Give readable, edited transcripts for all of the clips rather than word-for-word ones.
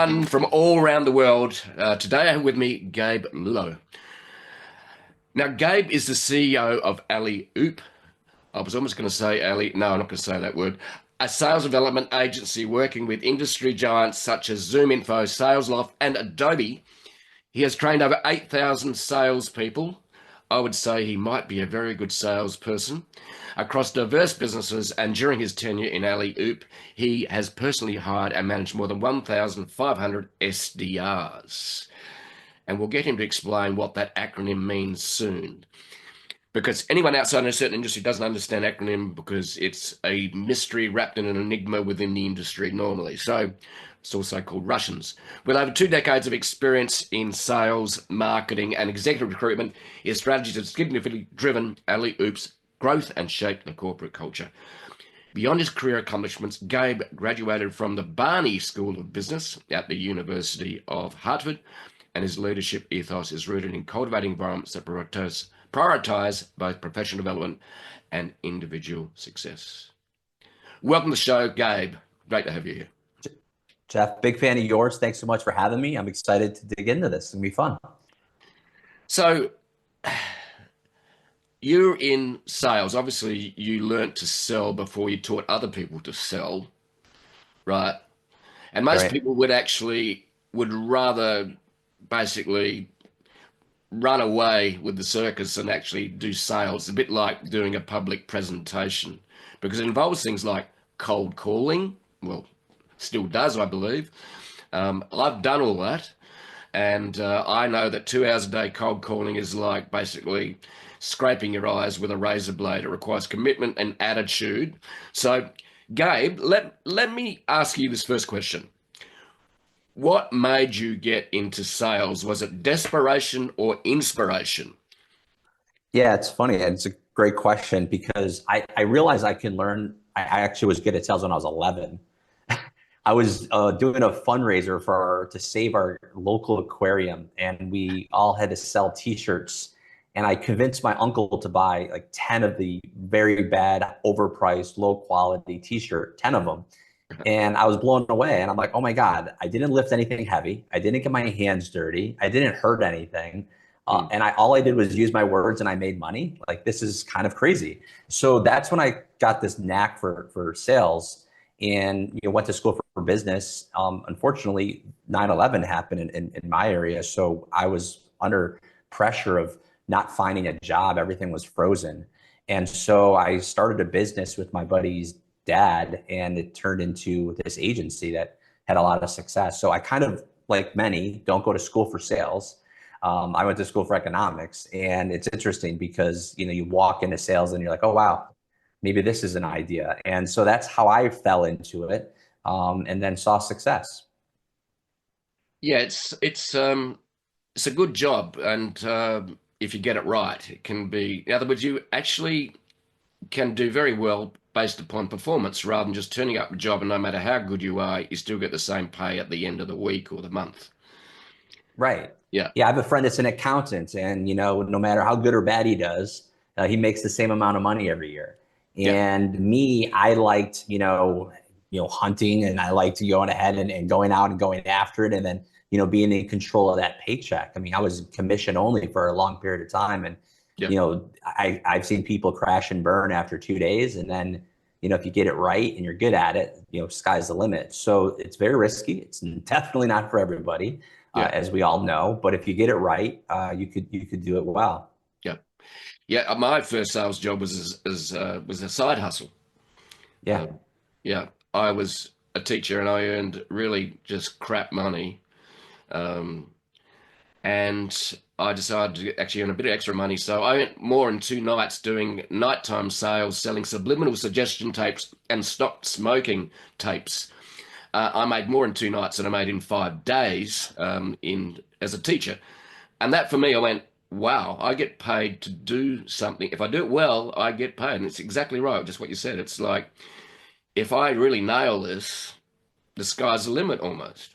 everyone from all around the world. Today I have with me Gabe Lullo. Now, Gabe is the CEO of Alleyoop. I was almost going to say no, I'm not going to say that word. A sales development agency working with industry giants such as ZoomInfo, Salesloft, and Adobe. He has trained over 8,000 salespeople. I would say he might be a very good salesperson across diverse businesses, and during his tenure in Alleyoop, he has personally hired and managed more than 1,500 SDRs. And we'll get him to explain what that acronym means soon. Because anyone outside a certain industry doesn't understand acronym because it's a mystery wrapped in an enigma within the industry normally. So it's also called Russians. With over 2 decades of experience in sales, marketing, and executive recruitment, his strategies have significantly driven Alleyoop's growth and shaped the corporate culture. Beyond his career accomplishments, Gabe graduated from the Barney School of Business at the University of Hartford, and his leadership ethos is rooted in cultivating environments that prioritize both professional development and individual success. Welcome to the show, Gabe. Great to have you here. Jeff, big fan of yours. Thanks so much for having me. I'm excited to dig into this. It's going to be fun. So, you're in sales. Obviously, you learnt to sell before you taught other people to sell, right? And most people would rather basically run away with the circus and actually do sales. A bit like doing a public presentation, because it involves things like cold calling. Well, still does, I believe. I've done all that, and I know that 2 hours a day cold calling is like basically scraping your eyes with a razor blade. It requires commitment and attitude. So, Gabe, let me ask you this first question. What made you get into sales? Was it desperation or inspiration? Yeah, it's funny. It's a great question because I realized I can learn. I actually was good at sales when I was 11. I was doing a fundraiser to save our local aquarium, and we all had to sell T-shirts. And I convinced my uncle to buy like 10 of the very bad, overpriced, low quality T-shirt, 10 of them. And I was blown away. And I'm like, oh my God, I didn't lift anything heavy. I didn't get my hands dirty. I didn't hurt anything. And all I did was use my words and I made money. Like, this is kind of crazy. So that's when I got this knack for sales, and went to school for business. Unfortunately, 9/11 happened in my area. So I was under pressure of not finding a job. Everything was frozen. And so I started a business with my buddy's dad, and it turned into this agency that had a lot of success. So I kind of, like many, don't go to school for sales. I went to school for economics, and it's interesting because you walk into sales and you're like, oh wow, maybe this is an idea. And so that's how I fell into it, and then saw success. Yeah, it's a good job, and if you get it right, it can be. In other words, you actually can do very well based upon performance rather than just turning up a job, and no matter how good you are, you still get the same pay at the end of the week or the month. Right. Yeah. Yeah, I have a friend that's an accountant, and no matter how good or bad he does, he makes the same amount of money every year. Yeah. And me, I liked, hunting, and I liked going ahead and going out and going after it, and then, being in control of that paycheck. I mean, I was commission only for a long period of time, and Yeah. I've seen people crash and burn after 2 days, and then, if you get it right and you're good at it, sky's the limit. So it's very risky. It's definitely not for everybody, Yeah. as we all know. But if you get it right, you could do it well. Yeah. Yeah. My first sales job was a side hustle. Yeah. Yeah. I was a teacher and I earned really just crap money. And I decided to actually earn a bit of extra money. So I went more in 2 nights doing nighttime sales, selling subliminal suggestion tapes and stop smoking tapes. I made more in 2 nights than I made in 5 days as a teacher. And that for me, I went, wow, I get paid to do something. If I do it well, I get paid. And it's exactly right, just what you said. It's like, if I really nail this, the sky's the limit almost.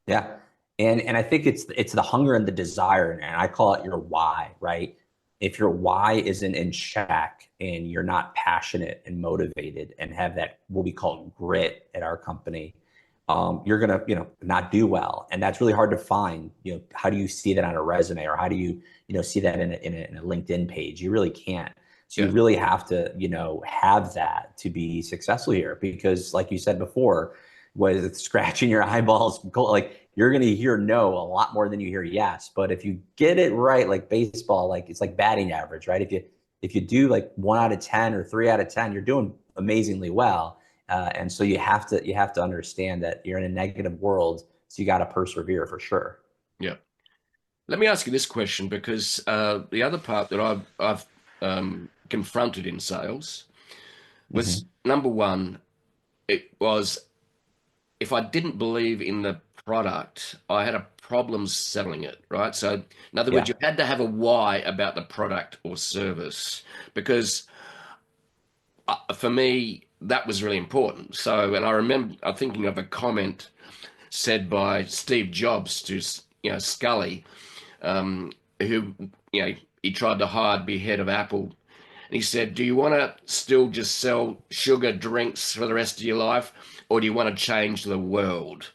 Yeah. And I think it's the hunger and the desire, and I call it your why, right? If your why isn't in check and you're not passionate and motivated and have that what we call grit at our company, you're gonna, not do well, and that's really hard to find. How do you see that on a resume, or how do you, see that in a LinkedIn page? You really can't. So you Yeah. really have to, have that to be successful here, because like you said before, with scratching your eyeballs, like you're gonna hear no a lot more than you hear yes. But if you get it right, like baseball, like it's like batting average, right? If you do like 1 out of 10 or 3 out of 10, you're doing amazingly well. And so you have to understand that you're in a negative world, so you got to persevere for sure. Yeah. Let me ask you this question, because the other part that I've confronted in sales was, Hmm. number one, it was, if I didn't believe in the product, I had a problem selling it, right? So, in other words, Yeah, you had to have a why about the product or service, because for me, that was really important. So, and I remember I'm thinking of a comment said by Steve Jobs to Scully, who he tried to hire to be head of Apple. And he said, "Do you want to still just sell sugar drinks for the rest of your life, or do you want to change the world?"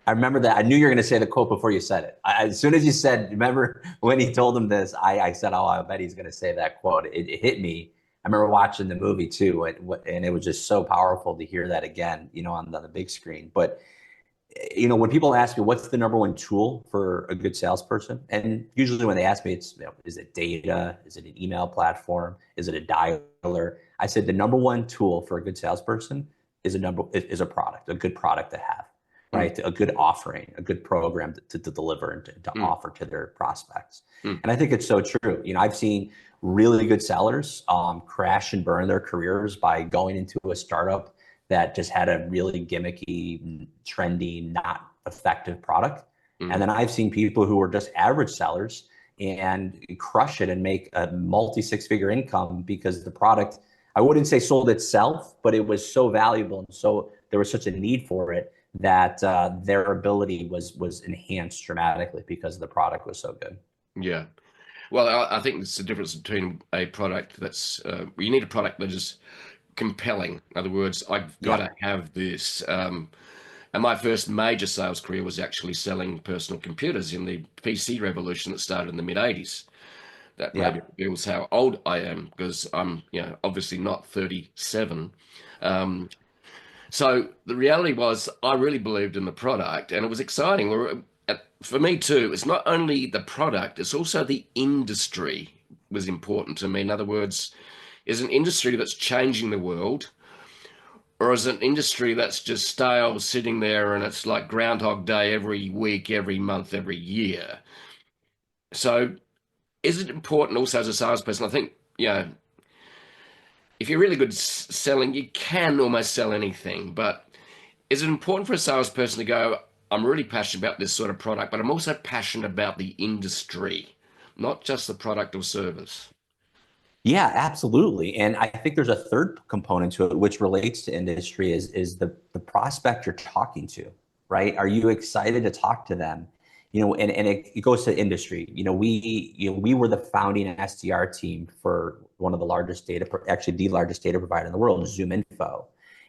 I remember that. I knew you were going to say the quote before you said it. As soon as you said, remember when he told him this, I said, "Oh, I bet he's going to say that quote." It hit me. I remember watching the movie too, and it was just so powerful to hear that again, on the big screen. But when people ask me what's the number one tool for a good salesperson, and usually when they ask me, it's, is it data? Is it an email platform? Is it a dialer? I said the number one tool for a good salesperson is a product, a good product to have, Mm, right? A good offering, a good program to deliver and to mm, offer to their prospects. mm, And I think it's so true. I've seen really good sellers crash and burn their careers by going into a startup that just had a really gimmicky, trendy, not effective product. And mm. then I've seen people who are just average sellers and crush it and make a multi six-figure income because the product, I wouldn't say sold itself, but it was so valuable, and so there was such a need for it that their ability was enhanced dramatically because the product was so good. Yeah. Well, I think there's a difference between a product that's, you need a product that is compelling. In other words, I've got Yeah, to have this. And my first major sales career was actually selling personal computers in the PC revolution that started in the mid 80s. That maybe yeah. reveals how old I am, because I'm, obviously not 37. Um, so the reality was, I really believed in the product, and it was exciting. For me too, it's not only the product, it's also the industry was important to me. In other words, is an industry that's changing the world, or is it an industry that's just stale, sitting there, and it's like Groundhog Day every week, every month, every year? So is it important also as a salesperson? I think, if you're really good selling, you can almost sell anything. But is it important for a salesperson to go, "I'm really passionate about this sort of product, but I'm also passionate about the industry, not just the product or service"? Yeah, absolutely. And I think there's a third component to it, which relates to industry, is the prospect you're talking to, right? Are you excited to talk to them? And it goes to industry. We were the founding SDR team for one of the largest actually the largest data provider in the world, ZoomInfo.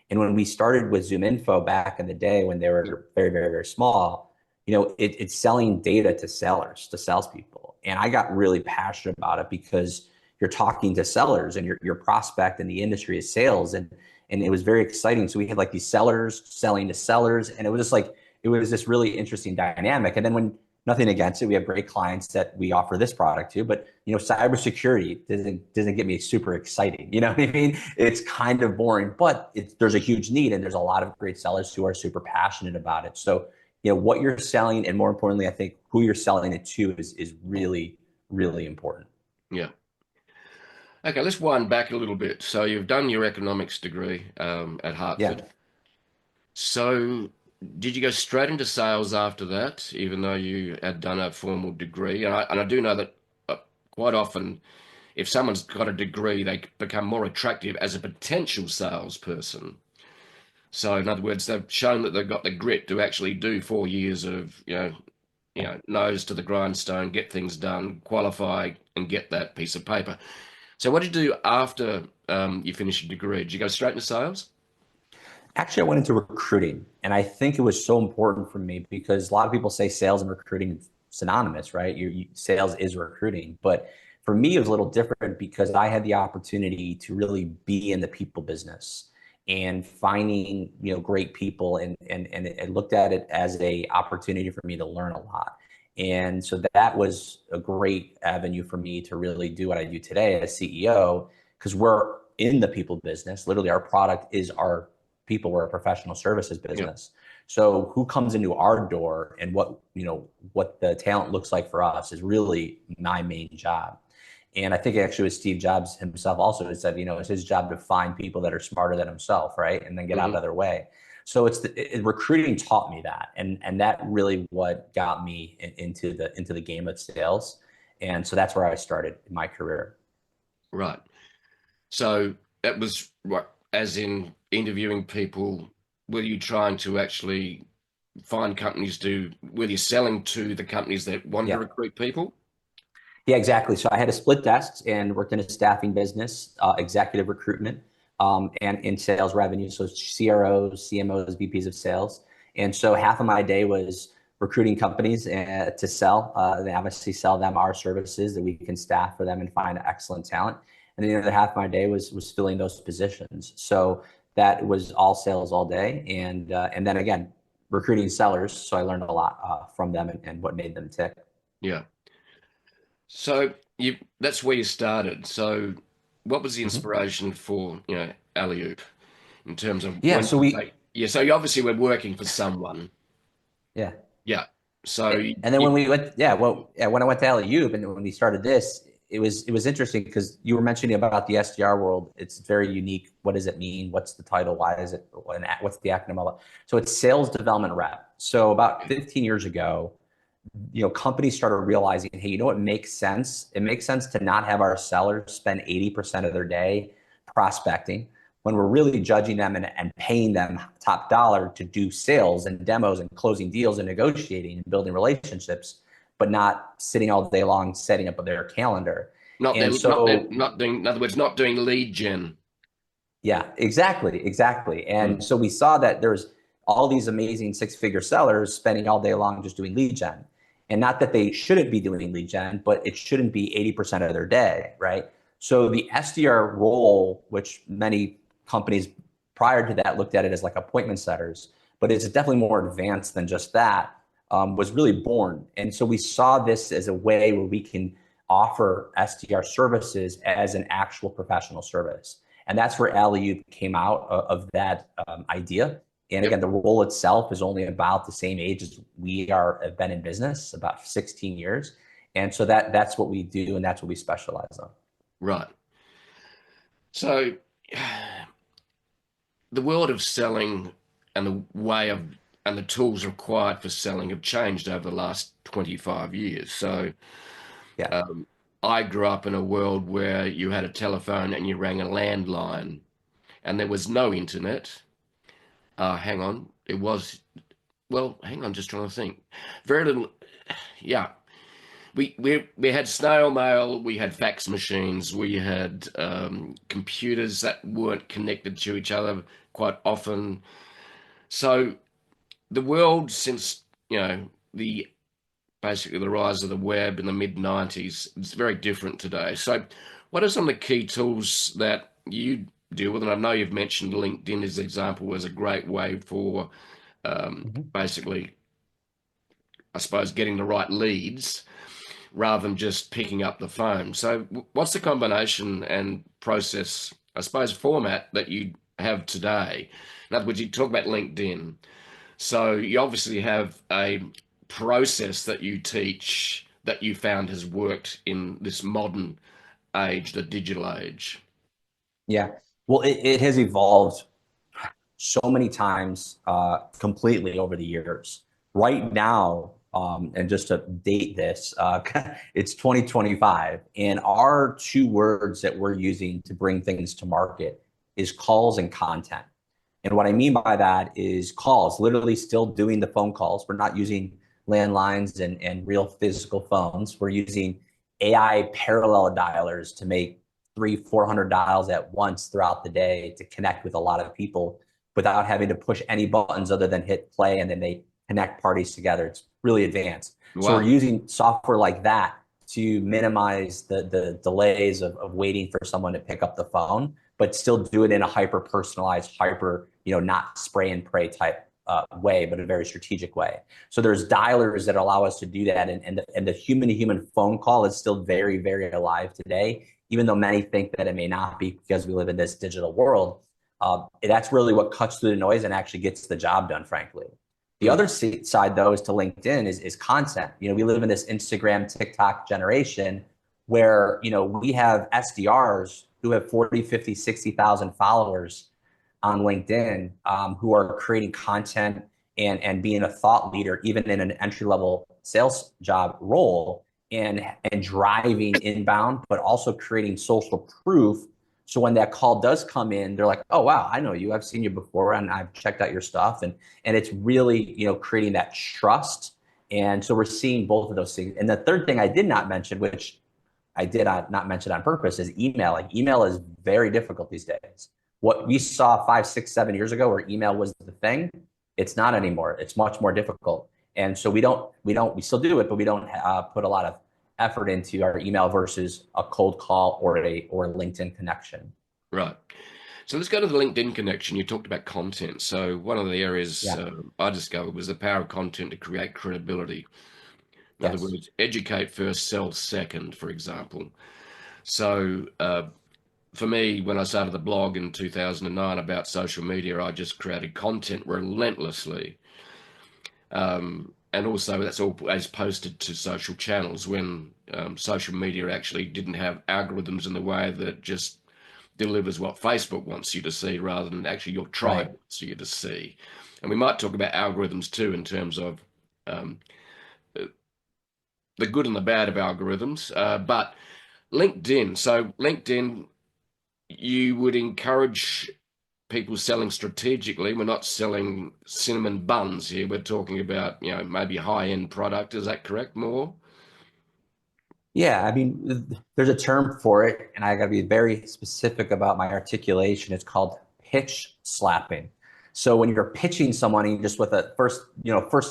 And when we started with ZoomInfo back in the day when they were very, very, very small, it's selling data to sellers, to salespeople. And I got really passionate about it because you're talking to sellers, and your prospect in the industry is sales, and it was very exciting. So we had like these sellers selling to sellers, and it was just like it was this really interesting dynamic. And then when nothing against it, we have great clients that we offer this product to, but cybersecurity doesn't get me super exciting. You know what I mean? It's kind of boring, but there's a huge need, and there's a lot of great sellers who are super passionate about it. So what you're selling, and more importantly, I think who you're selling it to is really, really important. Yeah. Okay, let's wind back a little bit. So you've done your economics degree at Yeah. Hartford. So did you go straight into sales after that, even though you had done a formal degree? And I do know that quite often, if someone's got a degree, they become more attractive as a potential salesperson. So in other words, they've shown that they've got the grit to actually do 4 years of, nose to the grindstone, get things done, qualify, and get that piece of paper. So what did you do after you finished your degree? Did you go straight into sales? Actually, I went into recruiting, and I think it was so important for me because a lot of people say sales and recruiting is synonymous, right? Sales is recruiting, but for me, it was a little different because I had the opportunity to really be in the people business and finding, great people, and I looked at it as a opportunity for me to learn a lot. And so that was a great avenue for me to really do what I do today as CEO, because we're in the people business. Literally, our product is our people. We're a professional services Yeah. business. So who comes into our door and what the talent looks like for us is really my main job. And I think actually with Steve Jobs himself also has said, it's his job to find people that are smarter than himself, right? And then get out of their way. So recruiting taught me that, and that really what got me into the game of sales. And so that's where I started in my career. Right. So that was what, as in interviewing people, were you trying to actually find companies were you selling to the companies that want to Yeah. recruit people? Yeah, exactly. So I had a split desks and worked in a staffing business, executive recruitment, and in sales revenue. So CROs, CMOs, VPs of sales. And so half of my day was recruiting companies to sell. They obviously sell them our services that we can staff for them and find excellent talent. And the other half of my day was filling those positions. So that was all sales all day. And then again, recruiting sellers. So I learned a lot from them and what made them tick. Yeah. So that's where you started. So what was the Mhm. inspiration for, Alley-oop in terms of Yeah. when So you say, yeah, so you obviously were working for someone. yeah. Yeah. So And then when we went, when I went to Alley-oop and when we started this, it was interesting because you were mentioning about the SDR world. It's very unique. What does it mean? What's the title? Why is it? What's the acronym of it? So it's sales development rep. So about 15 years ago, companies started realizing, hey, what makes sense? It makes sense to not have our sellers spend 80% of their day prospecting when we're really judging them and paying them top dollar to do sales and demos and closing deals and negotiating and building relationships, but not sitting all day long setting up their calendar. not And then, not then, so not doing, in other words, not doing lead gen. yeah, exactly. And Mm. so we saw that there's all these amazing six-figure sellers spending all day long just doing lead gen. And not that they shouldn't be doing lead gen, but it shouldn't be 80% of their day, right? So the SDR role, which many companies prior to that looked at it as like appointment setters, but it's definitely more advanced than just that, was really born. And so we saw this as a way where we can offer SDR services as an actual professional service. And that's where Alley-oop came out of that idea. And Yep. again, the role itself is only about the same age as we have been in business, about 16 years. And so that's what we do, and that's what we specialize on. Right. So the world of selling and the way of and the tools required for selling have changed over the last 25 years. So Yeah. um, I grew up in a world where you had a telephone and you rang a landline and there was no internet. Hang on. It was, well, hang on, just trying to think. Very little. Yeah. We had snail mail, we had fax machines, we had computers that weren't connected to each other quite often. So the world since the basically the rise of the web in the mid 90s, it's very different today. So what are some of the key tools that you deal with? And I know you've mentioned LinkedIn as an example as a great way for Mhm. basically, I suppose, getting the right leads rather than just picking up the phone. So what's the combination and process, I suppose, format that you have today? In other words, you talk about LinkedIn. So you obviously have a process that you teach that you found has worked in this modern age, the digital age. Yeah. Well, it has evolved so many times completely over the years. Right now, and just to date this, it's 2025, and our two words that we're using to bring things to market is calls and content. And what I mean by that is calls, literally still doing the phone calls. We're not using landlines and real physical phones. We're using AI parallel dialers to make 300, 400 dials at once throughout the day to connect with a lot of people without having to push any buttons other than hit play, and then they connect parties together. It's really advanced. So we're Wow. using software like that to minimize the delays of waiting for someone to pick up the phone, but still do it in a hyper personalized, hyper, not spray and pray type way, but a very strategic way. So there's dialers that allow us to do that. And the human to human phone call is still very, very alive today, even though many think that it may not be because we live in this digital world. That's really what cuts through the noise and actually gets the job done, frankly. The other side, though, is to LinkedIn is content. We live in this Instagram, TikTok generation where, we have SDRs who have 40, 50, 60,000 followers on LinkedIn who are creating content and being a thought leader, even in an entry-level sales job role, and driving inbound, but also creating social proof. So when that call does come in, they're like, oh, wow, I know you. I've seen you before and I've checked out your stuff. And it's really, creating that trust. And so we're seeing both of those things. And the third thing I did not mention, which I did not mention on purpose, is email. Like, email is very difficult these days. What we saw 5, 6, 7 years ago where email was the thing, it's not anymore. It's much more difficult. And so we still do it, but we don't put a lot of effort into our email versus a cold call or a LinkedIn connection. Right. So let's go to the LinkedIn connection. You talked about content. So one of the areas I discovered was the power of content to create credibility. In other words, educate first, sell second, for example. So for me, when I started the blog in 2009 about social media, I just created content relentlessly. And also that's always posted to social channels when social media actually didn't have algorithms in the way that just delivers what Facebook wants you to see rather than actually your tribe wants you to see. And we might talk about algorithms too in terms of the good and the bad of algorithms. But LinkedIn, so LinkedIn, you would encourage people selling strategically. We're not selling cinnamon buns here. We're talking about, maybe high-end product. Is that correct, more? Yeah, I mean, there's a term for it, and I got to be very specific about my articulation. It's called pitch slapping. So when you're pitching someone, and just with a first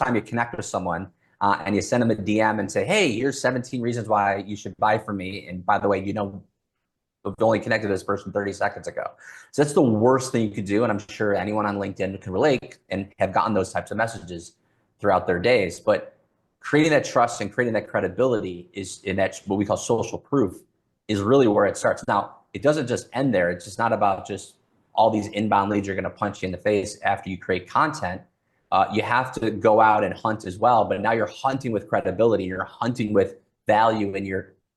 time you connect with someone, and you send them a DM and say, "Hey, here's 17 reasons why you should buy from me." And by the way, I've only connected to this person 30 seconds ago. So that's the worst thing you could do. And I'm sure anyone on LinkedIn can relate and have gotten those types of messages throughout their days. But creating that trust and creating that credibility and that's what we call social proof is really where it starts. Now, it doesn't just end there. It's just not about just all these inbound leads are going to punch you in the face after you create content. You have to go out and hunt as well. But now you're hunting with credibility. You're hunting with value,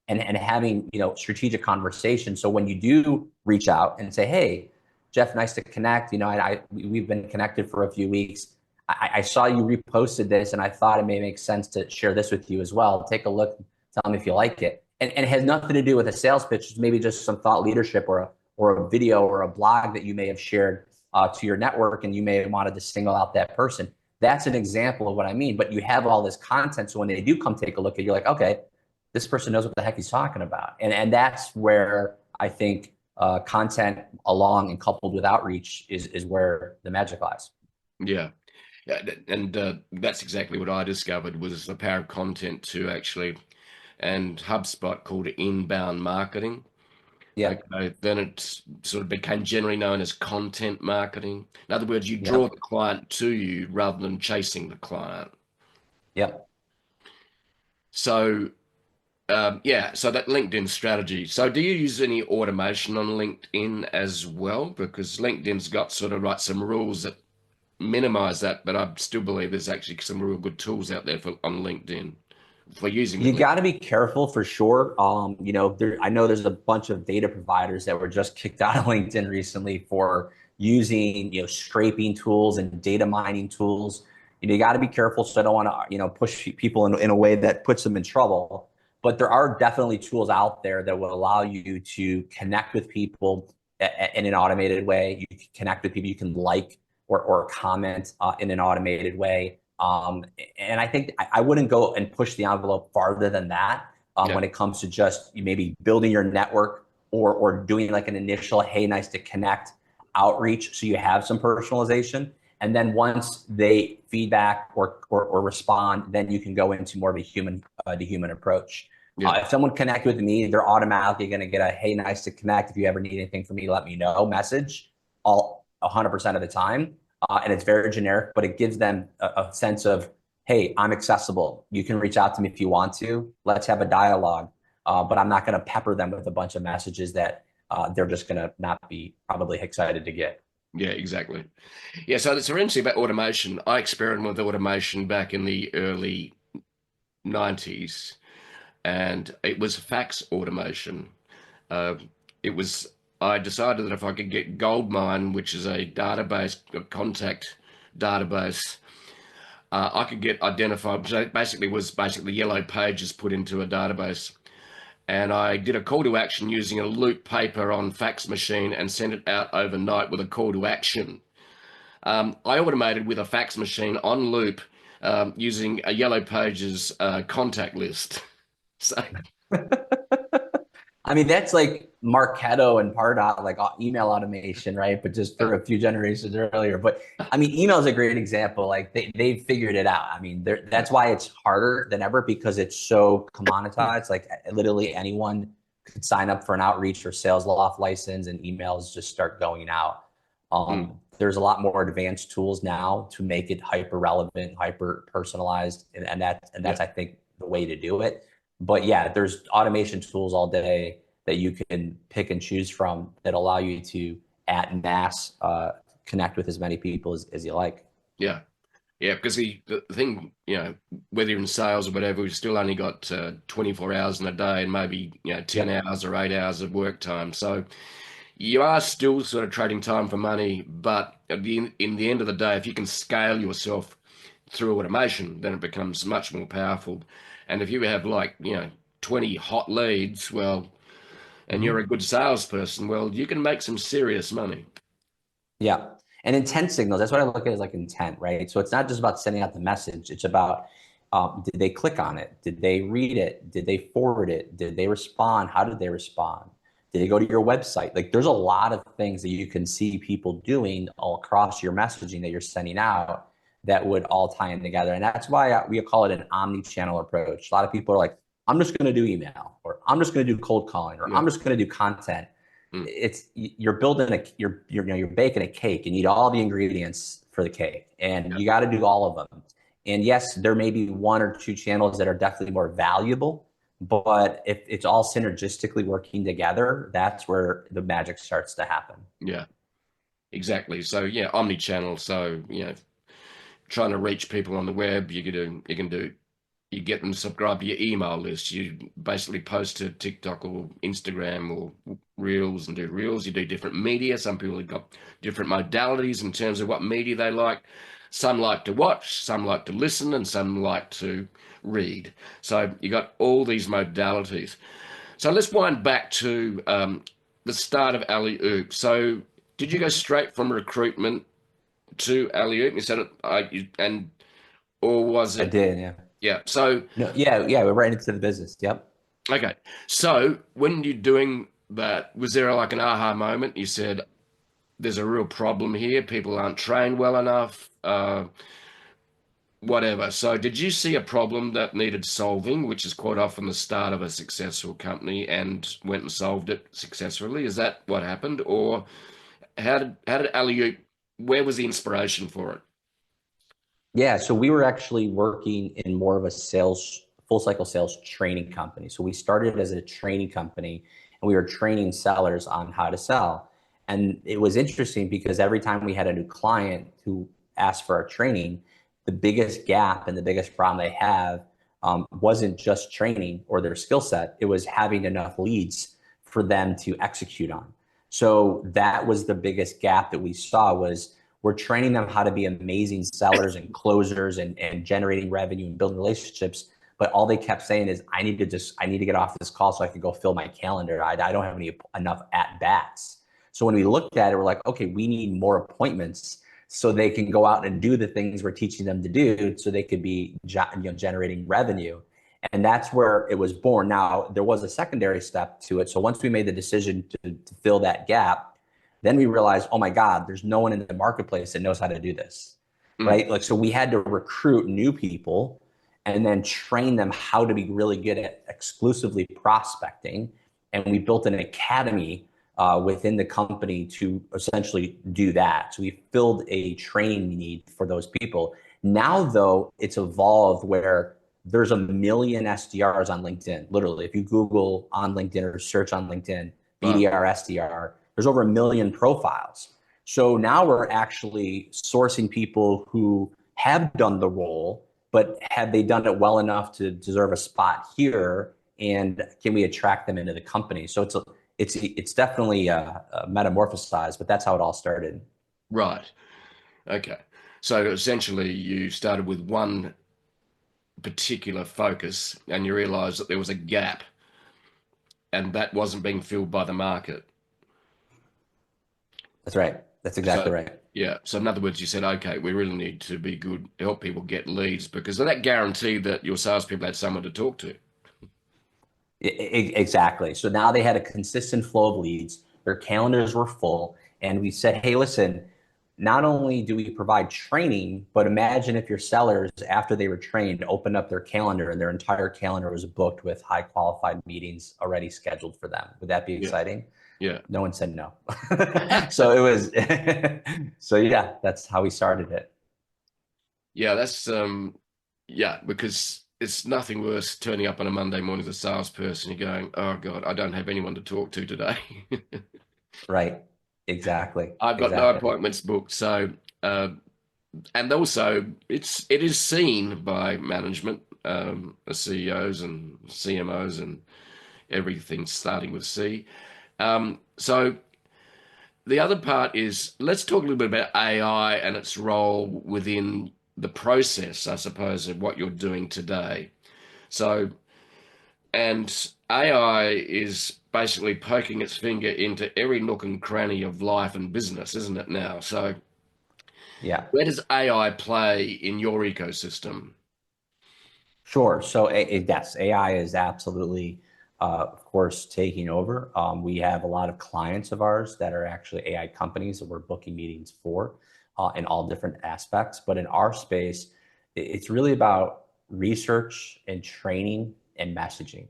and having strategic conversations. So when you do reach out and say, "Hey, Jeff, nice to connect. We've been connected for a few weeks. I saw you reposted this, and I thought it may make sense to share this with you as well. Take a look. Tell me if you like it." And it has nothing to do with a sales pitch. It's maybe just some thought leadership or a video or a blog that you may have shared to your network, and you may have wanted to single out that person. That's an example of what I mean. But you have all this content, so when they do come take a look at it, you're like, okay, this person knows what the heck he's talking about. And that's where I think content along and coupled with outreach is where the magic lies. Yeah. And that's exactly what I discovered was the power of content to actually, and HubSpot called it inbound marketing. Yeah. Okay, then it sort of became generally known as content marketing. In other words, you draw Yep. the client to you rather than chasing the client. Yep. So so that LinkedIn strategy. So do you use any automation on LinkedIn as well? Because LinkedIn's got sort of like some rules that minimize that, but I still believe there's actually some real good tools out there on LinkedIn for using the You link. got to be careful for sure. I know there's a bunch of data providers that were just kicked out of LinkedIn recently for using, scraping tools and data mining tools. You got to be careful. So I don't want to, push people in a way that puts them in trouble. But there are definitely tools out there that will allow you to connect with people in an automated way. You can connect with people you can like or comment in an automated way. And I think I wouldn't go and push the envelope farther than that when it comes to just maybe building your network or doing like an initial, "Hey, nice to connect." outreach, so you have some personalization. And then once they feedback or respond, then you can go into more of a human to human approach. Yeah. If someone connects with me, they're automatically going to get a, hey, nice to connect. If you ever need anything from me, let me know message all 100% of the time. And it's very generic, but it gives them a sense of, hey, I'm accessible. You can reach out to me if you want to. Let's have a dialogue. But I'm not going to pepper them with a bunch of messages that they're just going to not be probably excited to get. Yeah, exactly. Yeah, so it's essentially about automation. I experimented with automation back in the early 90s, and it was fax automation. Uh, it was, I decided that if I could get 𝓀𝓪𝓻𝓷, which is a database, a contact database, I could get identified. So it basically was basically yellow pages put into a database. And I did a call to action using a loop paper on fax machine and sent it out overnight with a call to action. I automated with a fax machine on loop using a yellow pages contact list. So I mean, that's like Marketo and Pardot, like email automation, right? But just for a few generations earlier. But I mean, email is a great example. Like they've figured it out. I mean, that's why it's harder than ever, because it's so commoditized. Like literally anyone could sign up for an outreach or Salesloft license, and emails just start going out. There's a lot more advanced tools now to make it hyper relevant, hyper personalized, and that's I think the way to do it. But yeah, there's automation tools all day that you can pick and choose from that allow you to at mass connect with as many people as you like. yeah, yeah, because the thing, whether you're in sales or whatever, we've still only got 24 hours in a day and maybe 10 hours or 8 hours of work time. So you are still sort of trading time for money, but in the end of the day, if you can scale yourself through automation, then it becomes much more powerful. And if you have 20 hot leads, well, and you're a good salesperson, well, you can make some serious money. Yeah. And intent signals, that's what I look at as like intent, right? So it's not just about sending out the message. It's about, did they click on it? Did they read it? Did they forward it? Did they respond? How did they respond? Did they go to your website? Like there's a lot of things that you can see people doing all across your messaging that you're sending out that would all tie in together. And that's why we call it an omni-channel approach. A lot of people are like, I'm just going to do email, or I'm just going to do cold calling, or I'm just going to do content. It's you're building you're baking a cake. You need all the ingredients for the cake, and you got to do all of them. And yes, there may be one or two channels that are definitely more valuable, but if it's all synergistically working together, that's where the magic starts to happen. Yeah, exactly. So yeah, omni-channel. So trying to reach people on the web, you get them to subscribe to your email list. You basically post to TikTok or Instagram or Reels and do Reels. You do different media. Some people have got different modalities in terms of what media they like. Some like to watch, some like to listen, and some like to read. So you got all these modalities. So let's wind back to the start of Alleyoop. So did you go straight from recruitment to Alleyoop? You said it, or was I it? did, yeah. Yeah. So No, yeah, we're right into the business. Yep. okay. So when you're doing that, was there like an aha moment? You said, there's a real problem here. People aren't trained well enough, whatever. So did you see a problem that needed solving, which is quite often the start of a successful company, and went and solved it successfully? Is that what happened? Or how did Alleyoop, where was the inspiration for it? Yeah, so we were actually working in more of a full cycle sales training company. So we started as a training company, and we were training sellers on how to sell. And it was interesting because every time we had a new client who asked for our training, the biggest gap and the biggest problem they have wasn't just training or their skill set. It was having enough leads for them to execute on. So that was the biggest gap that we saw, was we're training them how to be amazing sellers and closers and generating revenue and building relationships. But all they kept saying is, I need to get off this call so I can go fill my calendar. I don't have enough at bats. So when we looked at it, we're like, okay, we need more appointments so they can go out and do the things we're teaching them to do, so they could be generating revenue. And that's where it was born. Now, there was a secondary step to it. So once we made the decision to fill that gap, Then we realized, oh my God, there's no one in the marketplace that knows how to do this, Mm. right? Like, so we had to recruit new people and then train them how to be really good at exclusively prospecting. And we built an academy within the company to essentially do that. So we filled a training need for those people. Now, though, it's evolved where there's a million SDRs on LinkedIn. Literally, if you Google on LinkedIn or search on LinkedIn, Wow. BDR, SDR, there's over a million profiles. So now we're actually sourcing people who have done the role, but have they done it well enough to deserve a spot here? And can we attract them into the company? So it's definitely metamorphosized, but that's how it all started. Right. Okay. So essentially, you started with one particular focus and you realized that there was a gap and that wasn't being filled by the market. That's right. That's So, exactly right. yeah. So, in other words, you said, okay, we really need to be good, help people get leads because that guaranteed that your salespeople had someone to talk to. Exactly. So now they had a consistent flow of leads. Their calendars were full. And we said, hey, listen, not only do we provide training, but imagine if your sellers, after they were trained, opened up their calendar and their entire calendar was booked with high qualified meetings already scheduled for them. Would that be Yeah. exciting? Yeah. No one said no. So it was, so yeah, that's how we started it. Yeah. Yeah, because it's nothing worse turning up on a Monday morning as a salesperson. You're going, oh God, I don't have anyone to talk to today. Right. Exactly. I've got no Exactly. appointments booked. So, uh, and also it is seen by management, the CEOs and CMOs and everything starting with C. So the other part is let's talk a little bit about AI and its role within the process, I suppose, of what you're doing today. So, and AI is basically poking its finger into every nook and cranny of life and business, isn't it now? So, Yeah. where does AI play in your ecosystem? Sure. So yes, AI is absolutely, of course, taking over. We have a lot of clients of ours that are actually AI companies that we're booking meetings for in all different aspects. But in our space, it's really about research and training and messaging.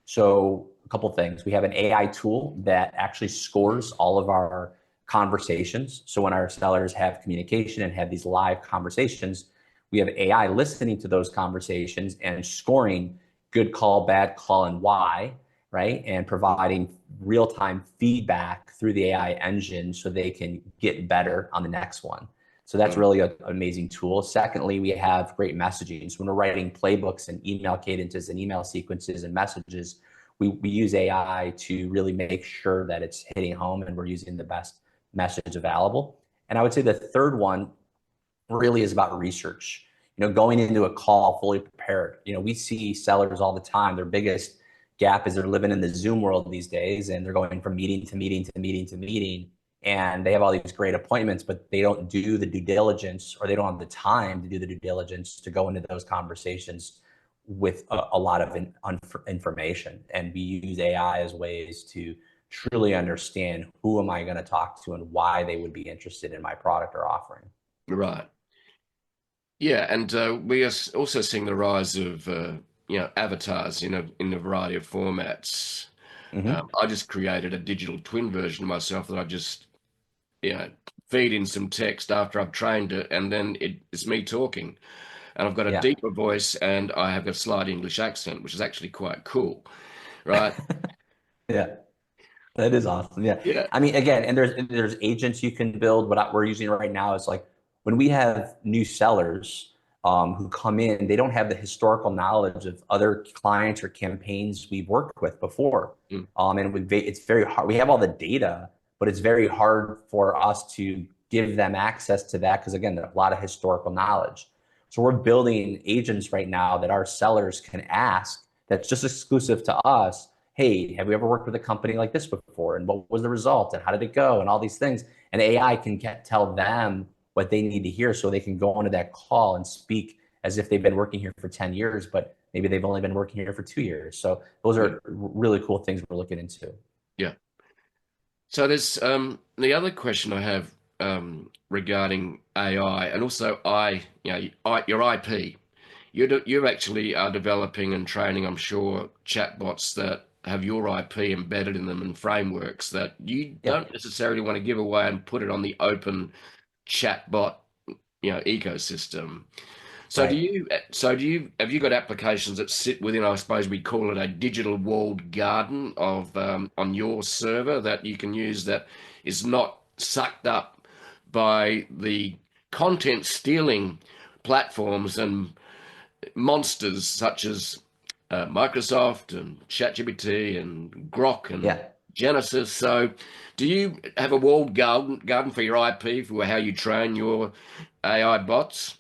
So a couple things. We have an AI tool that actually scores all of our conversations. So when our sellers have communication and have these live conversations, we have AI listening to those conversations and scoring good call, bad call, and why, right? And providing real-time feedback through the AI engine so they can get better on the next one. So that's really an amazing tool. Secondly, we have great messaging. So when we're writing playbooks and email cadences and email sequences and messages, we use AI to really make sure that it's hitting home and we're using the best message available. And I would say the third one really is about research. Going into a call fully prepared. We see sellers all the time. Their biggest gap is they're living in the Zoom world these days, and they're going from meeting to meeting to meeting to meeting, and they have all these great appointments, but they don't do the due diligence, or they don't have the time to do the due diligence to go into those conversations with a lot of information. And we use AI as ways to truly understand who am I going to talk to and why they would be interested in my product or offering. Right. Yeah, and we are also seeing the rise of avatars, in a variety of formats. Mm-hmm. I just created a digital twin version of myself that I just feed in some text after I've trained it, and then it's me talking, and I've got a Yeah. deeper voice, and I have a slight English accent, which is actually quite cool, right? Yeah, that is awesome. Yeah. Yeah. I mean, again, and there's agents you can build. What we're using right now is like when we have new sellers who come in, they don't have the historical knowledge of other clients or campaigns we've worked with before. Mm. And it's very hard. We have all the data, but it's very hard for us to give them access to that because, again, there's a lot of historical knowledge. So we're building agents right now that our sellers can ask that's just exclusive to us. Hey, have we ever worked with a company like this before? And what was the result? And how did it go? And all these things. And AI can tell them what they need to hear so they can go onto that call and speak as if they've been working here for 10 years, but maybe they've only been working here for 2 years. So those Yeah. are really cool things we're looking into. Yeah. So there's the other question I have regarding AI and also your IP. You actually are developing and training, I'm sure, chatbots that have your IP embedded in them and frameworks that you Yeah, don't necessarily want to give away and put it on the open chatbot, ecosystem. So right. do you have you got applications that sit within, I suppose we call it a digital walled garden of on your server that you can use that is not sucked up by the content stealing platforms and monsters such as Microsoft and ChatGPT and Grok and Yeah. Genesis. So, do you have a walled garden for your IP for how you train your AI bots?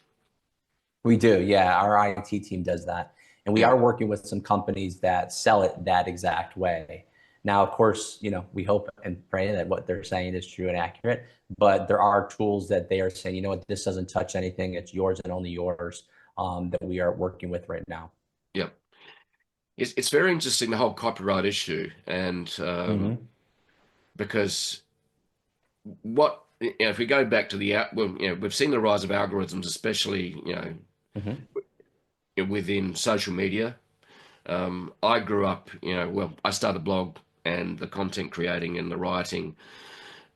We do, yeah. Our IT team does that. And we Yeah, are working with some companies that sell it that exact way. Now, of course, we hope and pray that what they're saying is true and accurate, but there are tools that they are saying, you know what, this doesn't touch anything, it's yours and only yours, that we are working with right now. yeah. It's very interesting the whole copyright issue, and Hmm. because if we go back to well, we've seen the rise of algorithms, especially Hmm. within social media. I grew up, well, I started a blog and the content creating and the writing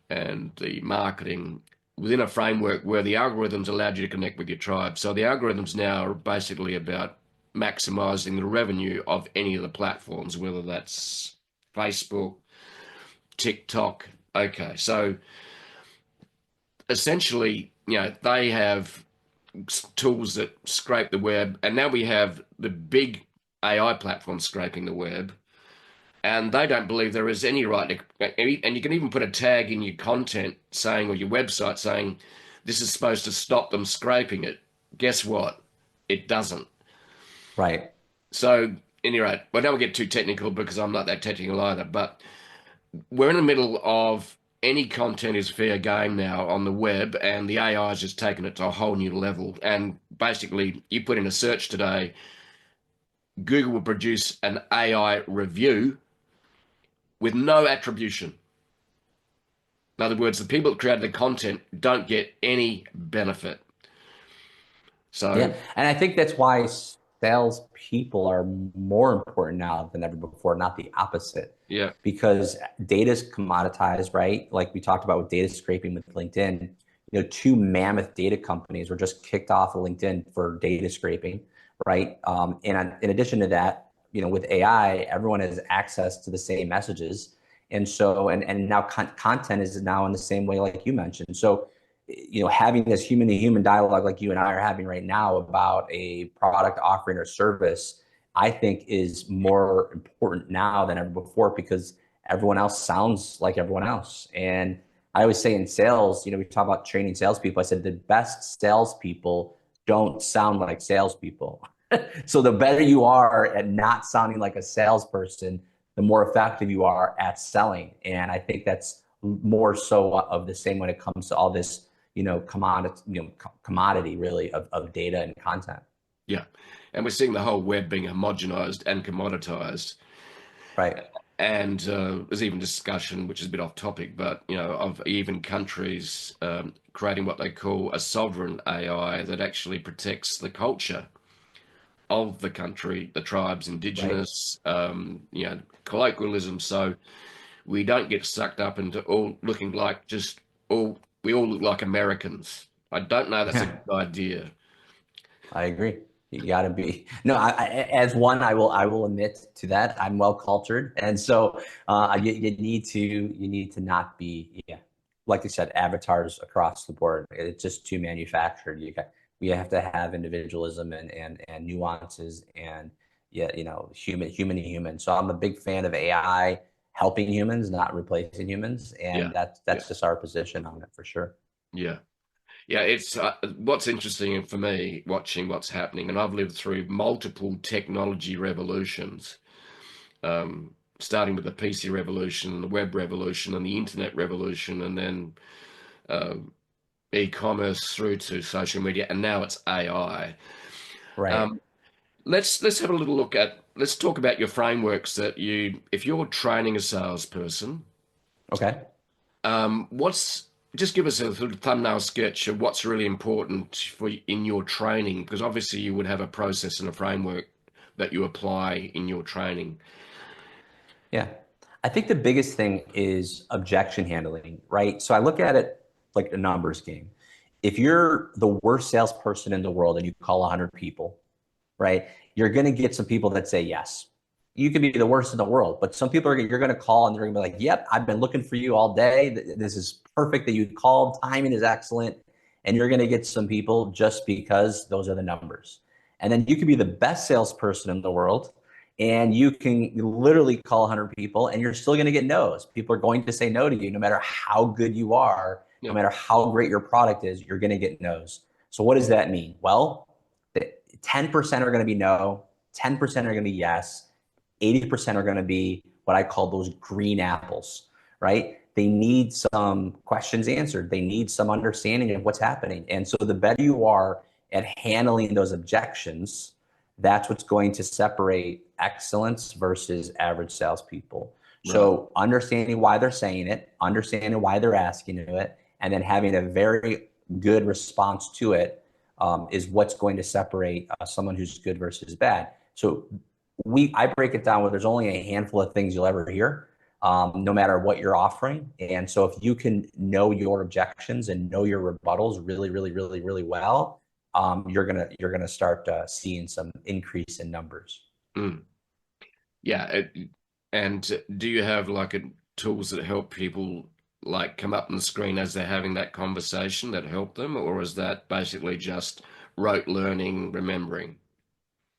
and the marketing within a framework where the algorithms allowed you to connect with your tribe. So the algorithms now are basically about maximizing the revenue of any of the platforms, whether that's Facebook, TikTok. Okay, so essentially, they have tools that scrape the web, and now we have the big AI platforms scraping the web, and they don't believe there is any right to, and you can even put a tag in your content saying, or your website saying, this is supposed to stop them scraping it. Guess what? It doesn't. Right. So, anyway, well, don't get too technical because I'm not that technical either, but we're in the middle of any content is fair game now on the web, and the AI has just taken it to a whole new level. And basically, you put in a search today, Google will produce an AI review with no attribution. In other words, the people that created the content don't get any benefit. So, Yeah. And I think that's why salespeople are more important now than ever before, not the opposite. yeah, Because data is commoditized, right? Like we talked about with data scraping with LinkedIn, two mammoth data companies were just kicked off of LinkedIn for data scraping, right? And in addition to that, with AI, everyone has access to the same messages. And so, and now content is now in the same way, like you mentioned. So, having this human to human dialogue like you and I are having right now about a product offering or service, I think is more important now than ever before because everyone else sounds like everyone else. And I always say in sales, we talk about training salespeople. I said the best salespeople don't sound like salespeople. So the better you are at not sounding like a salesperson, the more effective you are at selling. And I think that's more so of the same when it comes to all this commodity really of data and content. yeah. And we're seeing the whole web being homogenized and commoditized. Right. And there's even discussion, which is a bit off topic, but of even countries creating what they call a sovereign AI that actually protects the culture of the country, the tribes, Right. indigenous, colloquialism. So we don't get sucked up into all looking like just we all look like Americans. I don't know that's a Yeah, good idea. I agree. You got to be no. As one, I will admit to that. I'm well cultured, and so you need to not be, yeah, like you said, avatars across the board. It's just too manufactured. We have to have individualism and nuances and, yeah, human to human. So I'm a big fan of AI helping humans, not replacing humans, Yeah, and that's yeah, that's just our position on it for sure. yeah. Yeah, it's what's interesting for me watching what's happening, and I've lived through multiple technology revolutions, starting with the PC revolution, the web revolution, and the internet revolution, and then uh, e-commerce through to social media, and now it's AI. Right. Um, let's have a little look at. Let's talk about your frameworks that if you're training a salesperson, Okay. What's just give us a sort of thumbnail sketch of what's really important for in your training, because obviously you would have a process and a framework that you apply in your training. Yeah. I think the biggest thing is objection handling, right? So I look at it like a numbers game. If you're the worst salesperson in the world and you call 100 people, right, you're going to get some people that say yes. You could be the worst in the world, but some people you're going to call and they're going to be like, yep, I've been looking for you all day. This is perfect that you called. Timing is excellent. And you're going to get some people just because those are the numbers. And then you could be the best salesperson in the world and you can literally call 100 people and you're still going to get no's. People are going to say no to you no matter how good you are, no Yeah, matter how great your product is, you're going to get no's. So what does that mean? Well, 10% are going to be no, 10% are going to be yes, 80% are going to be what I call those green apples, right? They need some questions answered. They need some understanding of what's happening. And so the better you are at handling those objections, that's what's going to separate excellence versus average salespeople. right. So understanding why they're saying it, understanding why they're asking it, and then having a very good response to it is what's going to separate someone who's good versus bad. So I break it down where there's only a handful of things you'll ever hear, no matter what you're offering. And so if you can know your objections and know your rebuttals really, really, really, really well, you're gonna start seeing some increase in numbers. Mm. Yeah, and do you have like tools that help people like come up on the screen as they're having that conversation that help them, or is that basically just rote learning, remembering?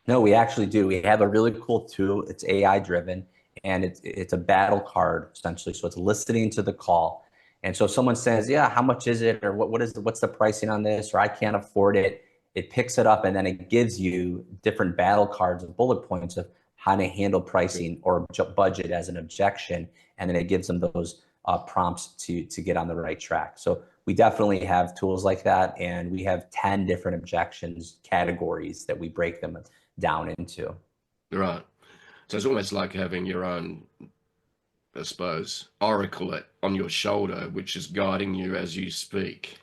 No, we actually do. We have a really cool tool. It's AI driven and it's a battle card essentially. So it's listening to the call. And so if someone says, yeah, how much is it? Or what's the pricing on this? Or I can't afford it. It picks it up and then it gives you different battle cards and bullet points of how to handle pricing or budget as an objection. And then it gives them those prompts to get on the right track. So we definitely have tools like that. And we have 10 different objections categories that we break them down into. Right. So it's almost like having your own, I suppose, oracle on your shoulder, which is guiding you as you speak.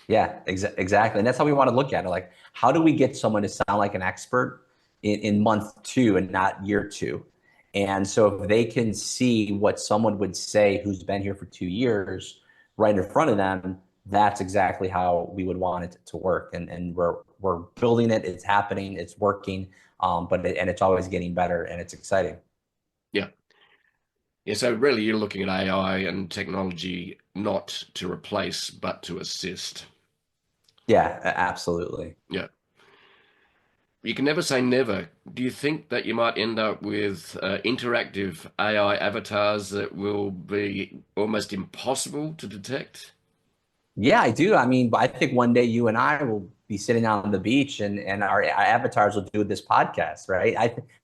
Yeah, exactly. And that's how we want to look at it. Like, how do we get someone to sound like an expert in month two and not year two? And so if they can see what someone would say who's been here for 2 years right in front of them, that's exactly how we would want it to work. And we're building it. It's happening. It's working. And it's always getting better and it's exciting. Yeah. Yeah. So really, you're looking at AI and technology not to replace, but to assist. Yeah, absolutely. Yeah. You can never say never. Do you think that you might end up with interactive AI avatars that will be almost impossible to detect? Yeah, I do. I mean, I think one day you and I will be sitting on the beach and our avatars will do this podcast, right?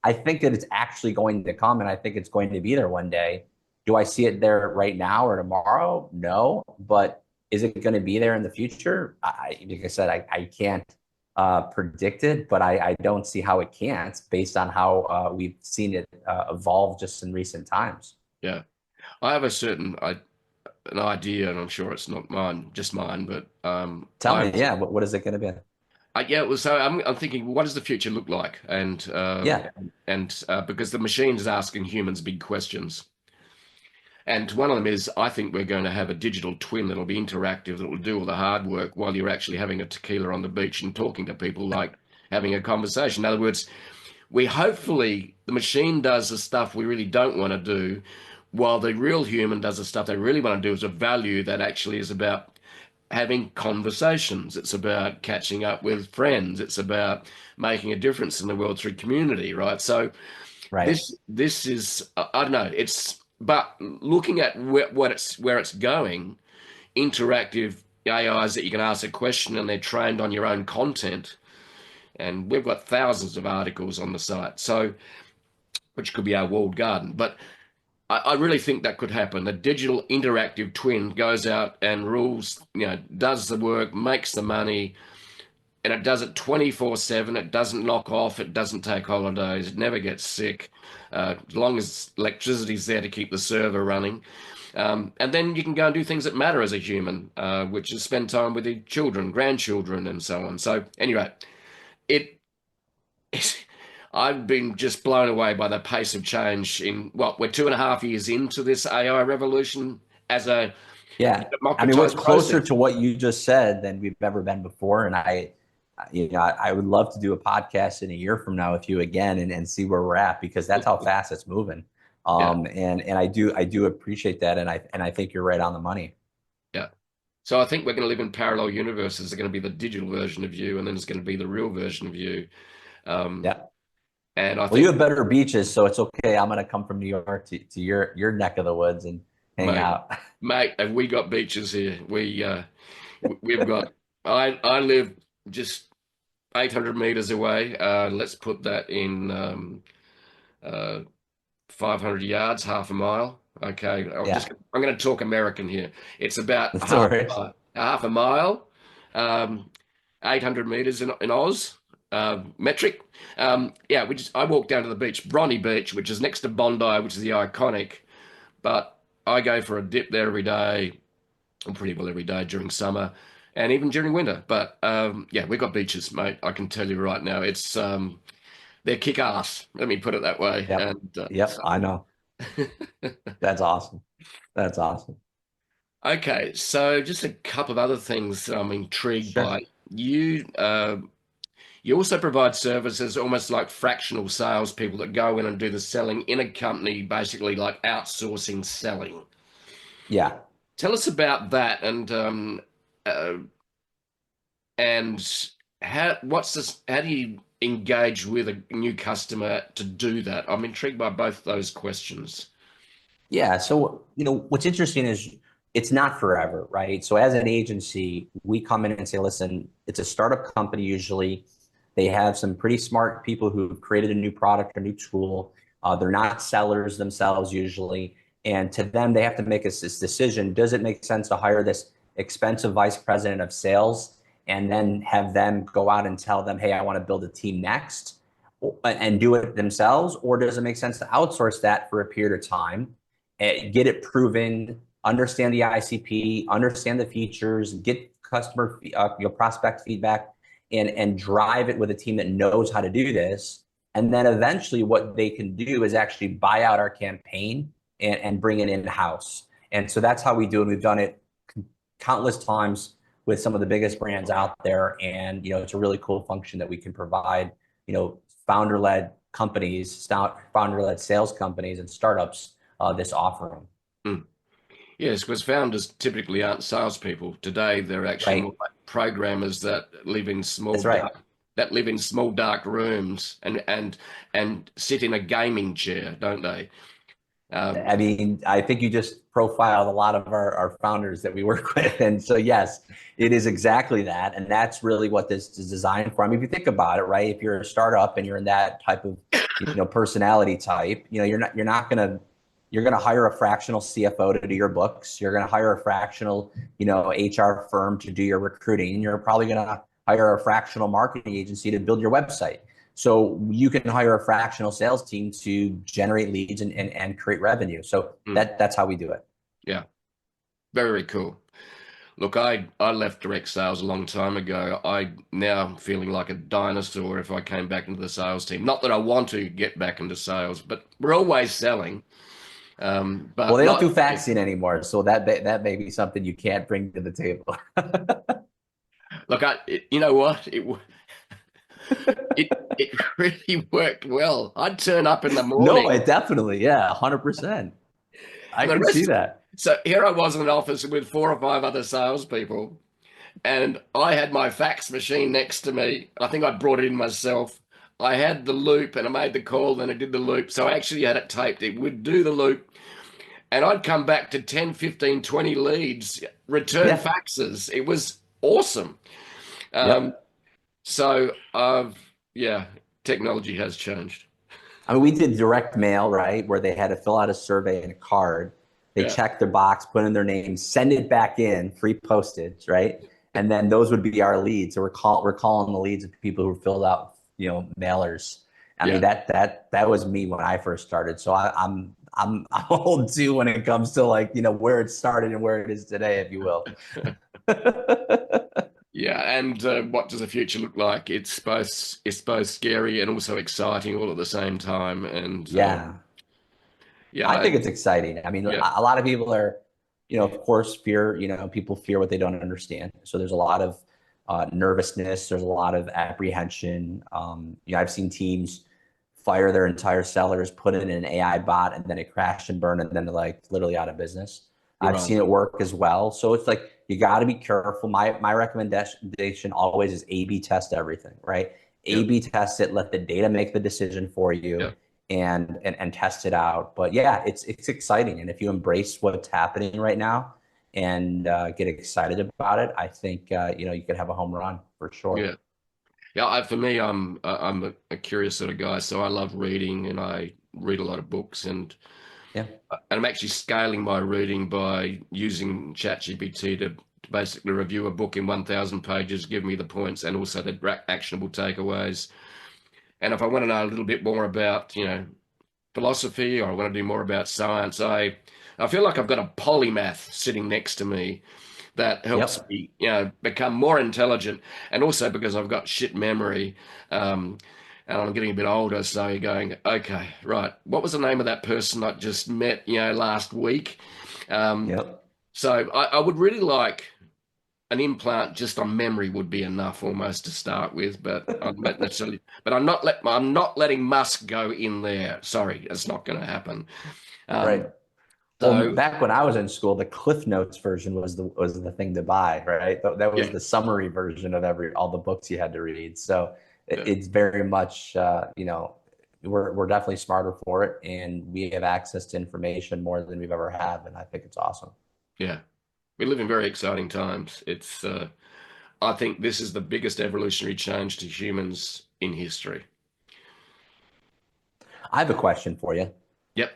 I think that it's actually going to come and I think it's going to be there one day. Do I see it there right now or tomorrow? No, but is it going to be there in the future? Like I said, I can't predict it, but I don't see how it can't based on how we've seen it evolve just in recent times. Yeah. I have an idea, and I'm sure it's not mine, just mine, but Tell me, yeah, what is it going to be? yeah. Well, so I'm thinking, what does the future look like? Yeah, Because the machine is asking humans big questions, and one of them is, I think we're going to have a digital twin that'll be interactive, that will do all the hard work while you're actually having a tequila on the beach and talking to people like having a conversation. In other words, we hopefully the machine does the stuff we really don't want to do, while the real human does the stuff they really want to do as a value that actually is about having conversations. It's about catching up with friends. It's about making a difference in the world through community, right? So right. this is I don't know. It's but looking at where it's going, interactive AIs that you can ask a question and they're trained on your own content. And we've got thousands of articles on the site, so which could be our walled garden. But I really think that could happen. A digital interactive twin goes out and rules, does the work, makes the money, and it does it 24/7. It doesn't knock off. It doesn't take holidays. It never gets sick, as long as electricity's there to keep the server running. And then you can go and do things that matter as a human, which is spend time with your children, grandchildren, and so on. So anyway, it I've been just blown away by the pace of change in what we're 2.5 years into this AI revolution as a Yeah. I mean, we're democratized closer process. to what you just said than we've ever been before. And I would love to do a podcast in a year from now with you again and see where we're at, because that's how fast it's moving. Yeah, And I do appreciate that. And I think you're right on the money. yeah. So I think we're going to live in parallel universes. They're going to be the digital version of you, and then it's going to be the real version of you. Um, Yeah. and I Well, you think, have better beaches, so it's okay. I'm gonna come from New York to your neck of the woods and hang mate, out. mate, have we got beaches here? We've got. I live just 800 meters away. Let's put that in uh, 500 yards, half a mile. Okay, Yeah, I'm going to talk American here. It's about that's all right. half a mile, um, 800 meters in Oz, metric. Yeah, I walk down to the beach, Bronny Beach, which is next to Bondi, which is the iconic. But I go for a dip there every day, and pretty well every day during summer, and even during winter. But yeah, we've got beaches, mate. I can tell you right now, it's they're kick ass. Let me put it that way. Yep, And yep. I know. That's awesome. That's awesome. okay, so just a couple of other things that I'm intrigued Sure. by. You you also provide services almost like fractional salespeople that go in and do the selling in a company, basically like outsourcing selling. Yeah. Tell us about that, uh, and how do you engage with a new customer to do that? I'm intrigued by both those questions. Yeah. So, what's interesting is it's not forever, right? So as an agency, we come in and say, listen, it's a startup company usually. They have some pretty smart people who've created a new product or new tool. They're not sellers themselves usually. And to them, they have to make this decision. Does it make sense to hire this expensive vice president of sales and then have them go out and tell them, hey, I want to build a team next and do it themselves? Or does it make sense to outsource that for a period of time, get it proven, understand the ICP, understand the features, get customer, prospect feedback, and drive it with a team that knows how to do this. And then eventually what they can do is actually buy out our campaign and bring it in-house. And so that's how we do it. We've done it countless times with some of the biggest brands out there. And, it's a really cool function that we can provide, founder-led companies, founder-led sales companies and startups this offering. Mm. Yes, because founders typically aren't salespeople. Today, they're actually more Right. like programmers That's right. that live in small dark rooms and sit in a gaming chair, don't they? Um, I mean, I think you just profiled a lot of our founders that we work with. And so, yes, it is exactly that. And that's really what this is designed for. I mean, if you think about it, right, if you're a startup and you're in that type of, personality type, you're going to hire a fractional CFO to do your books. You're going to hire a fractional, HR firm to do your recruiting. You're probably going to hire a fractional marketing agency to build your website. So you can hire a fractional sales team to generate leads and create revenue. So mm, that's how we do it. yeah, very cool. Look, I left direct sales a long time ago. I now am feeling like a dinosaur if I came back into the sales team. Not that I want to get back into sales, but we're always selling. Well, But they don't not do faxing anymore, so that may be something you can't bring to the table. look. You know what? It really worked well. I'd turn up in the No, morning, it definitely, yeah, 100%. I and the can see rest. that. So here I was in an office with 4 or 5 other salespeople, and I had my fax machine next to me. I think I brought it in myself. I had the loop, and I made the call, then I did the loop. So I actually had it taped. It would do the loop, and I'd come back to 10, 15, 20 leads, return Yeah. faxes. It was awesome. Um, Yep. so yeah, technology has changed. I mean, we did direct mail, right, where they had to fill out a survey and a card. They Yeah, check their box, put in their name, send it back in, free postage, right? And then those would be our leads. So we're calling the leads of people who filled out, mailers. I mean, yeah. that was me when I first started. So I'm old too when it comes to like, where it started and where it is today, if you will. Yeah, and what does the future look like? It's both scary and also exciting all at the same time. And Yeah. I yeah, think it's exciting. I mean, yeah, a lot of people are, of course, fear, people fear what they don't understand. So there's a lot of nervousness. There's a lot of apprehension. I've seen teams fire their entire sellers, put in an AI bot, and then it crashed and burned, and then they're like literally out of business. you're I've right. seen it work as well. So it's like, you got to be careful. My recommendation always is A/B test everything, right? Yeah, A/B test it, let the data make the decision for you, yeah, and test it out. But yeah, it's exciting, and if you embrace what's happening right now and get excited about it, I think you could have a home run for sure. yeah. Yeah, for me, I'm a curious sort of guy, so I love reading and I read a lot of books, Yeah, and I'm actually scaling my reading by using ChatGPT to basically review a book in 1,000 pages, give me the points and also the actionable takeaways. And if I want to know a little bit more about, philosophy, or I want to do more about science, I feel like I've got a polymath sitting next to me that helps yep. me, become more intelligent. And also because I've got shit memory, um, and I'm getting a bit older, so you're going, okay, right, what was the name of that person I just met, last week? Um, Yep. so I would really like an implant just on memory would be enough almost to start with, but I'm not necessarily, but I'm not letting Musk go in there. Sorry, it's not going to happen. Right. Um, Well, so back when I was in school, the Cliff Notes version was the thing to buy, right? That was yeah, the summary version of all the books you had to read. So yeah, it's very much, we're definitely smarter for it, and we have access to information more than we've ever had, and I think it's awesome. yeah. We live in very exciting times. I think this is the biggest evolutionary change to humans in history. I have a question for you. Yep.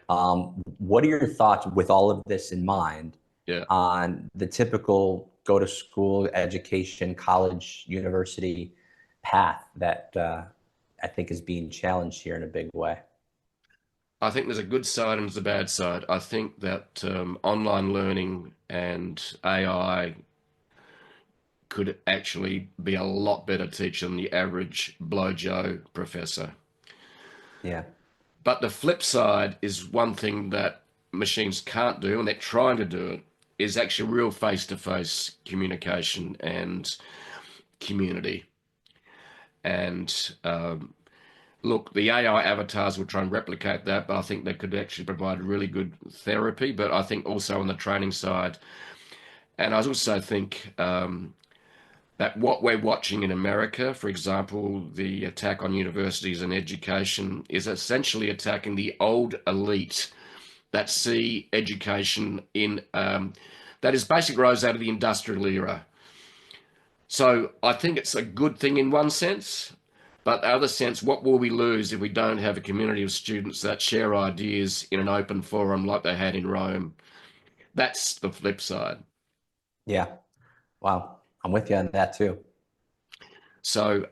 What are your thoughts with all of this in mind Yeah. on the typical go to school, education, college, university path that I think is being challenged here in a big way? I think there's a good side and there's a bad side. I think that online learning and AI could actually be a lot better teacher than the average blow Joe professor. Yeah, But the flip side is one thing that machines can't do, and they're trying to do it, is actually real face-to-face communication and community. And look, the AI avatars will try and replicate that, but I think they could actually provide really good therapy. But I think also on the training side, and I also think that what we're watching in America, for example, the attack on universities and education, is essentially attacking the old elite that see education in that is basically rose out of the industrial era. So I think it's a good thing in one sense, but the other sense, what will we lose if we don't have a community of students that share ideas in an open forum like they had in Rome? That's the flip side. yeah. Wow, I'm with you on that too. So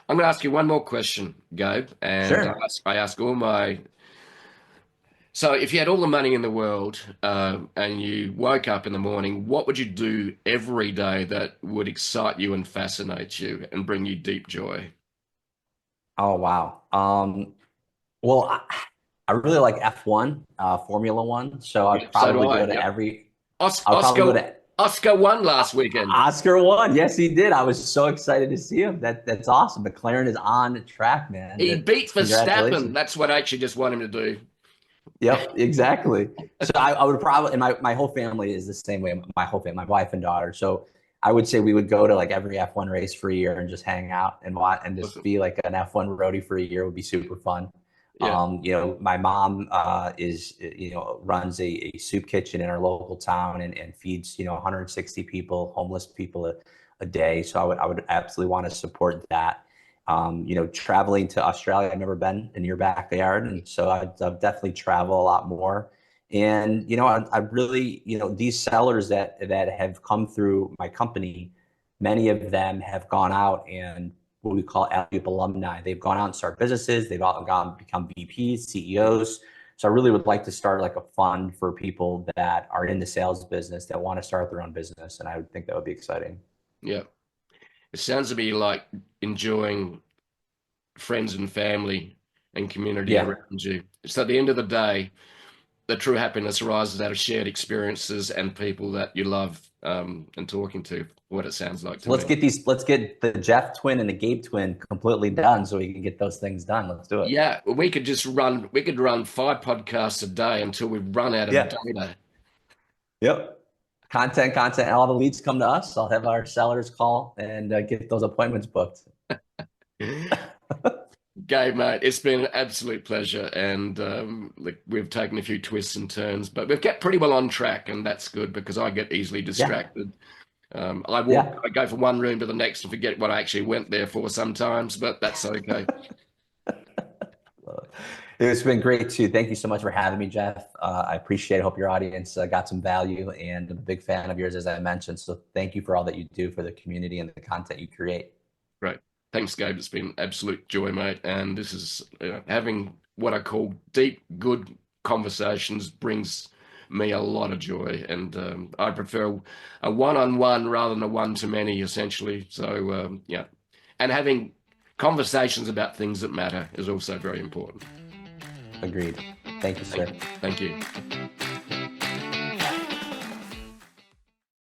I'm going to ask you one more question, Gabe, and Sure. I ask all my. So if you had all the money in the world and you woke up in the morning, what would you do every day that would excite you and fascinate you and bring you deep joy? Oh, wow. Well, I really like F1, Formula One. So Yeah, so do I. Yep. I'll probably go Oscar to Oscar won last weekend. Oscar won. Yes, he did. I was so excited to see him. That's awesome. McLaren is on the track, man. He beat Verstappen. Congratulations. That's what I actually just want him to do. Yep, exactly. So I would probably, and my whole family is the same way. My whole family, my wife and daughter. So I would say we would go to like every F1 race for a year and just hang out and watch and just Awesome. be like an F1 roadie for a year would be super fun. Yeah. My mom runs a soup kitchen in our local town and feeds 160 people, homeless people a day. So I would absolutely want to support that. Traveling to Australia, I've never been in your backyard, and so I'd definitely travel a lot more. And I really, these sellers that have come through my company, many of them have gone out and what we call Alleyoop alumni. They've gone out and started businesses. They've all gone become VPs, CEOs. So I really would like to start like a fund for people that are in the sales business that want to start their own business. And I would think that would be exciting. Yeah. It sounds to me like enjoying friends and family and community Yeah. around you. So at the end of the day, the true happiness arises out of shared experiences and people that you love and talking to, what it sounds like to So me. let's get the Jeff twin and the Gabe twin completely done so we can get those things done. Let's do it. Yeah, we could run 5 podcasts a day until we run out of Yeah. data. Yep. Content. All the leads come to us. I'll have our sellers call and get those appointments booked. Gabe, mate, it's been an absolute pleasure, and we've taken a few twists and turns, but we've kept pretty well on track, and that's good because I get easily distracted. I go from one room to the next and forget what I actually went there for sometimes, but that's okay. It's been great too. Thank you so much for having me, Jeff. I appreciate it. Hope your audience got some value, and I'm a big fan of yours, as I mentioned. So thank you for all that you do for the community and the content you create. Great. Thanks, Gabe. It's been absolute joy, mate. And this is having what I call deep, good conversations brings me a lot of joy. And I prefer a one-on-one rather than a one-to-many, essentially. So, yeah. And having conversations about things that matter is also very important. Agreed. Thank you, sir. Thank you.